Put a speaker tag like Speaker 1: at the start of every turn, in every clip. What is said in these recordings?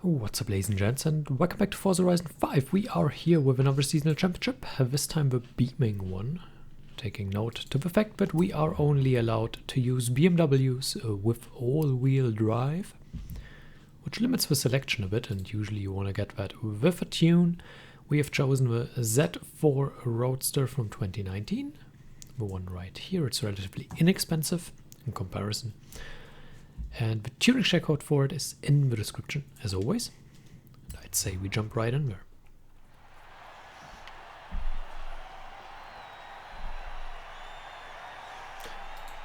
Speaker 1: What's up, ladies and gents, and welcome back to Forza Horizon 5. We are here with another seasonal championship, this time the beaming one. Taking note to the fact that we are only allowed to use BMWs with all-wheel drive, which limits the selection a bit, and usually you want to get that with a tune. We have chosen the Z4 Roadster from 2019, the one right here. It's relatively inexpensive in comparison. And the tuning share code for it is in the description, as always. And I'd say we jump right in there.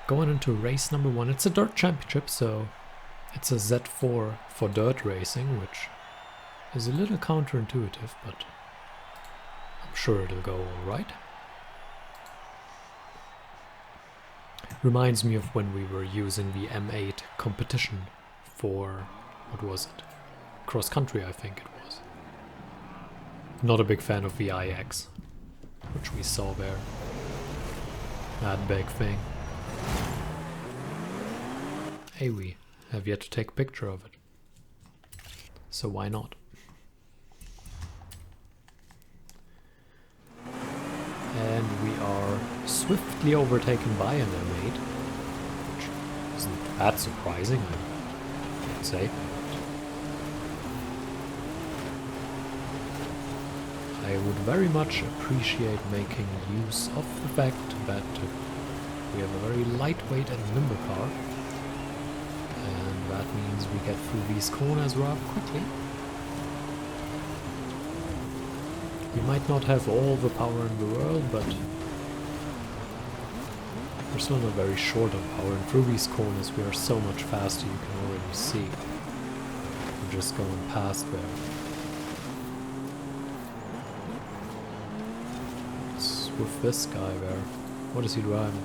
Speaker 1: Going into race number 1. It's a dirt championship, so it's a Z4 for dirt racing, which is a little counterintuitive, but I'm sure it'll go alright. Reminds me of when we were using the M8 competition for, what was it? Cross country, I think it was. Not a big fan of the IX, which we saw there. That big thing. Hey, we have yet to take a picture of it. So why not? And we are swiftly overtaken by an M8, which isn't that surprising, I'd say. I would very much appreciate making use of the fact that we have a very lightweight and nimble car, and that means we get through these corners rather quickly. We might not have all the power in the world, but we're still not very short on power, and through these corners we are so much faster, you can already see. We're just going past there. What's with this guy there? What is he driving?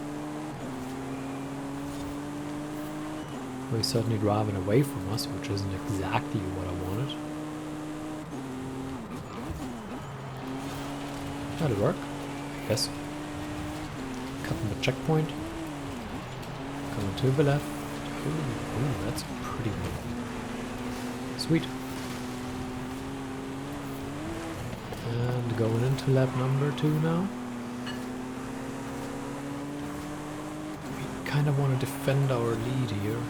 Speaker 1: Well, he's certainly driving away from us, which isn't exactly what I wanted. That'll work, I guess. Cutting the checkpoint. Coming to the left. Ooh, that's pretty good. Sweet. And going into lap number 2 now. We kind of want to defend our lead here.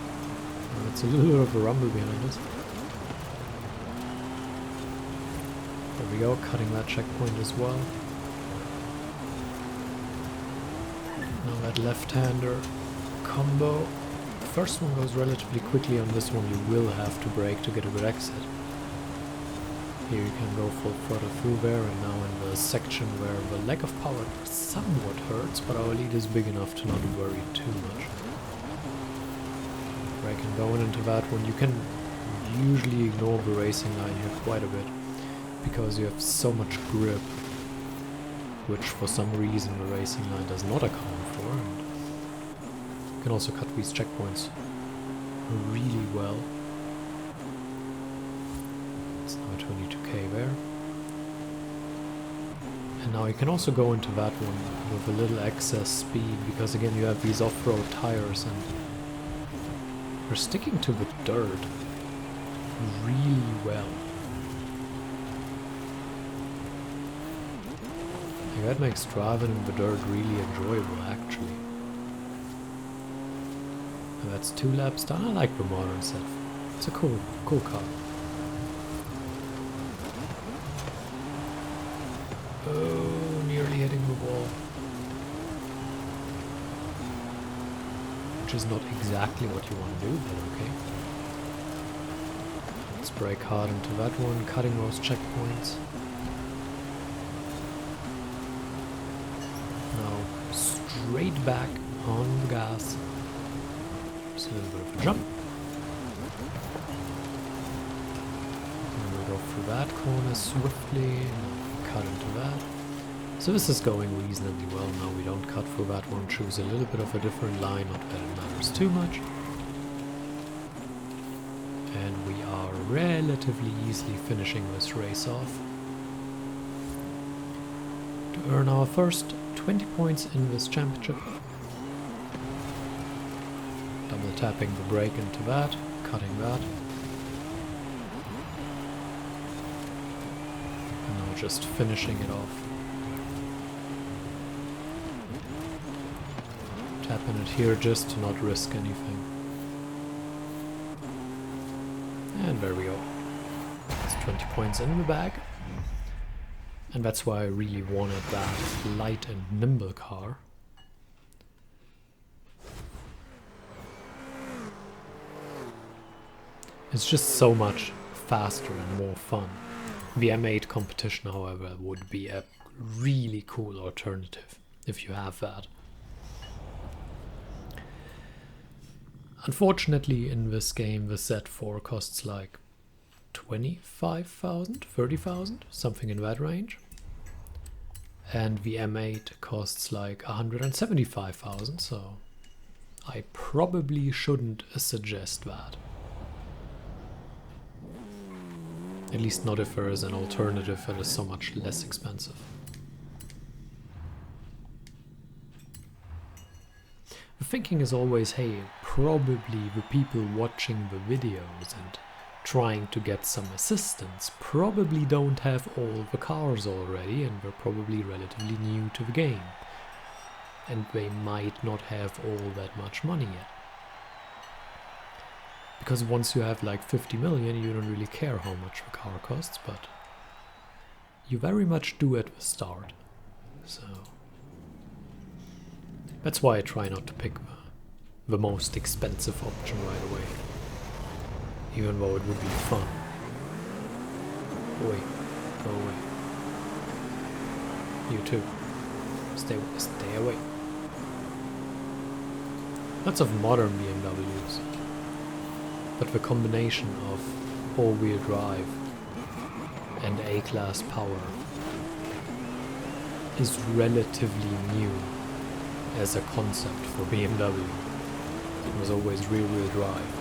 Speaker 1: It's a little bit of a rumble behind us. There we go, cutting that checkpoint as well. Now that left-hander combo. The first one goes relatively quickly. On this one you will have to brake to get a good exit. Here you can go full further through there, and now in the section where the lack of power somewhat hurts, but our lead is big enough to not worry too much. Braking going into that one, you can usually ignore the racing line here quite a bit, because you have so much grip, which for some reason the racing line does not account for. And you can also cut these checkpoints really well. It's now 22k there. And now you can also go into that one with a little excess speed, because again you have these off-road tires and we're sticking to the dirt really well. That makes driving in the dirt really enjoyable, actually. And that's 2 laps done. I like the modern set. It's a cool car. Oh, nearly hitting the wall. Which is not exactly what you want to do, but okay. Let's brake hard into that one, cutting those checkpoints. Straight back on the gas. Just a little bit of a jump. And we'll go through that corner swiftly, and cut into that. So this is going reasonably well now. We don't cut through that one, choose a little bit of a different line, not that it matters too much. And we are relatively easily finishing this race off to earn our first 20 points in this championship. Double tapping the brake into that, cutting that. just finishing it off. Tapping it here just to not risk anything. And there we go. It's 20 points in the bag. And that's why I really wanted that light and nimble car. It's just so much faster and more fun. The M8 competition, however, would be a really cool alternative if you have that. Unfortunately, in this game, the Z4 costs like 25,000, 30,000, something in that range. And the M8 costs like 175,000, so I probably shouldn't suggest that. At least not if there is an alternative that is so much less expensive. The thinking is always, hey, probably the people watching the videos and trying to get some assistance probably don't have all the cars already, and they're probably relatively new to the game. And they might not have all that much money yet. Because once you have like 50 million, you don't really care how much the car costs, but you very much do at the start. So that's why I try not to pick the most expensive option right away. Even though it would be fun. Wait, go away. You too. Stay away. Lots of modern BMWs. But the combination of all-wheel drive and A-class power is relatively new as a concept for BMW. It was always rear-wheel drive.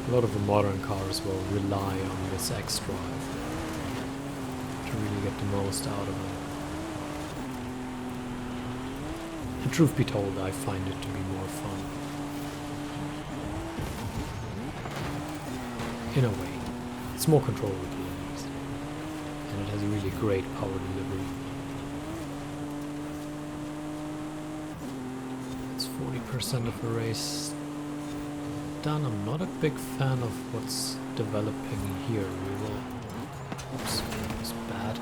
Speaker 1: A lot of the modern cars will rely on this X-drive to really get the most out of it. And truth be told, I find it to be more fun. In a way. It's more controllable at least. And it has a really great power delivery. It's 40% of the race done. I'm not a big fan of what's developing here. We will... Oops, it's bad.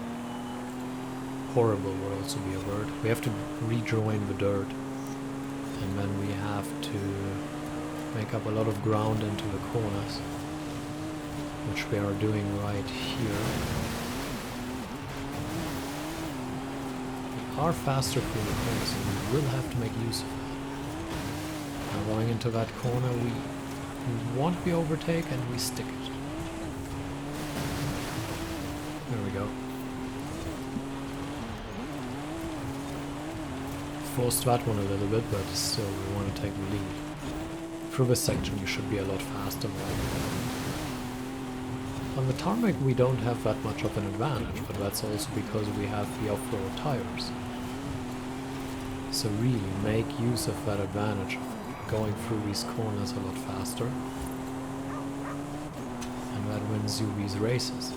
Speaker 1: Horrible will also be a word. We have to rejoin the dirt, and then we have to make up a lot of ground into the corners, which we are doing right here. We are faster through the corners, and we will have to make use of it. Now going into that corner, we won't be overtaken, and we stick it. There we go. Forced that one a little bit, but still we want to take the lead. Through this section you should be a lot faster. On the tarmac we don't have that much of an advantage, but that's also because we have the off-road tires. So really make use of that advantage of going through these corners a lot faster. And that wins you these races.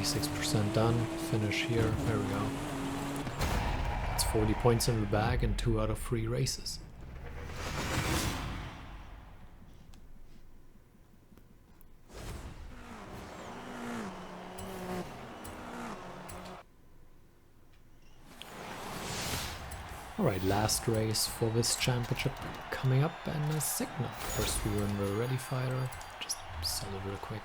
Speaker 1: .96% done, finish here, there we go. It's 40 points in the bag and 2 out of 3 races. Alright, last race for this championship coming up, and a signal. First we were in the Rally Fighter, just sell it real quick.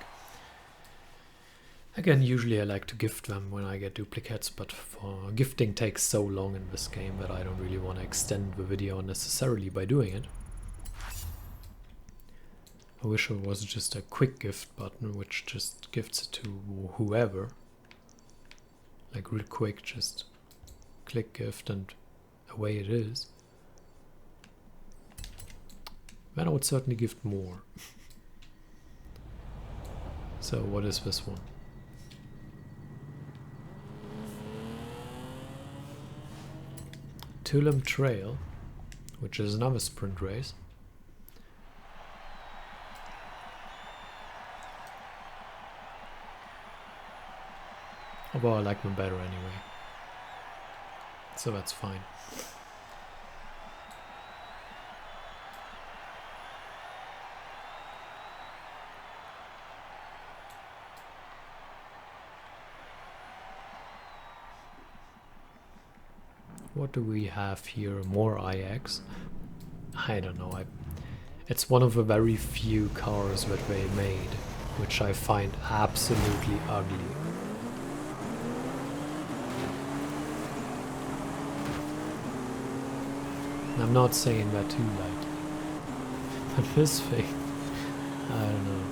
Speaker 1: Again, usually I like to gift them when I get duplicates, but for gifting takes so long in this game that I don't really want to extend the video unnecessarily by doing it. I wish it was just a quick gift button which just gifts it to whoever. Like real quick, just click gift and away it is. Then I would certainly gift more. So what is this one? Tulum Trail, which is another sprint race. Although I like them better anyway, so that's fine. What do we have here? More IX? I don't know. It's one of the very few cars that they made, which I find absolutely ugly. I'm not saying that too lightly, but this thing, I don't know.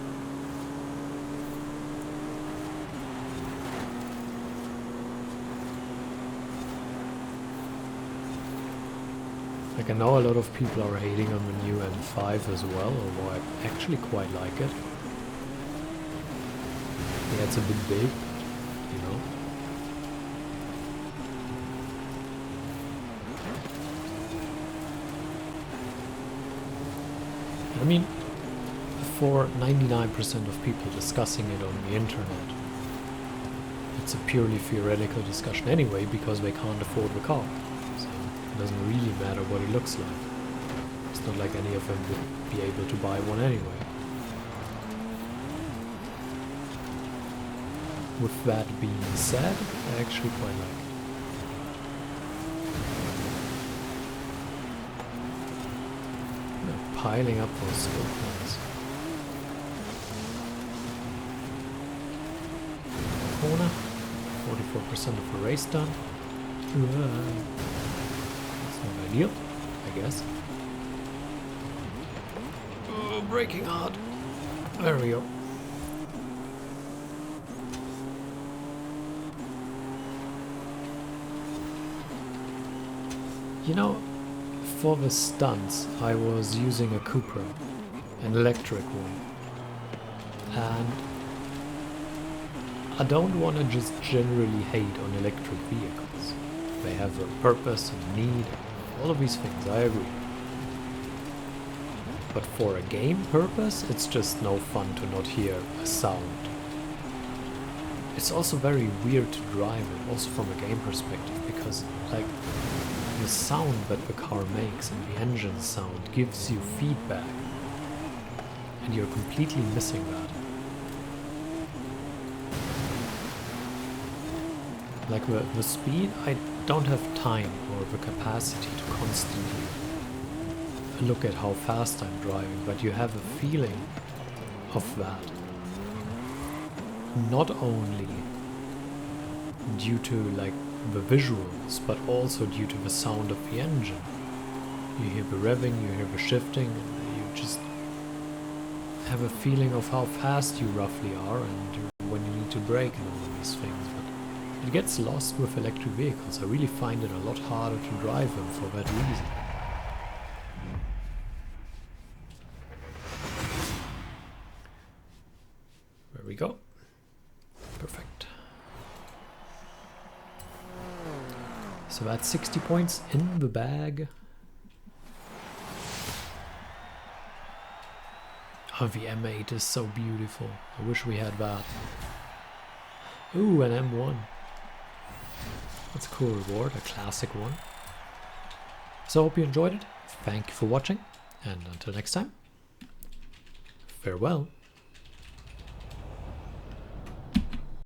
Speaker 1: Like, I know a lot of people are hating on the new M5 as well, although I actually quite like it. Yeah, it's a bit big, you know. I mean, for 99% of people discussing it on the internet, it's a purely theoretical discussion anyway, because they can't afford the car. So it doesn't really matter what it looks like. It's not like any of them would be able to buy one anyway. With that being said, I actually quite like it. Piling up those skill points. Corner, 44% of the race done. That's not ideal, I guess. Oh, braking hard. There we go. You know, for the stunts, I was using a Cupra, an electric one, and I don't want to just generally hate on electric vehicles. They have a purpose and need, all of these things, I agree. But for a game purpose, it's just no fun to not hear a sound. It's also very weird to drive it, also from a game perspective, because, like, the sound that the car makes and the engine sound gives you feedback, and you're completely missing that. Like the speed, I don't have time or the capacity to constantly look at how fast I'm driving, but you have a feeling of that. Not only due to like the visuals, but also due to the sound of the engine. You hear the revving, you hear the shifting, and you just have a feeling of how fast you roughly are and when you need to brake and all these things. But it gets lost with electric vehicles. I really find it a lot harder to drive them for that reason. There we go. Perfect. So that's 60 points in the bag. Oh, the M8 is so beautiful. I wish we had that. Ooh, an M1. That's a cool reward, a classic one. So I hope you enjoyed it. Thank you for watching, and until next time, farewell.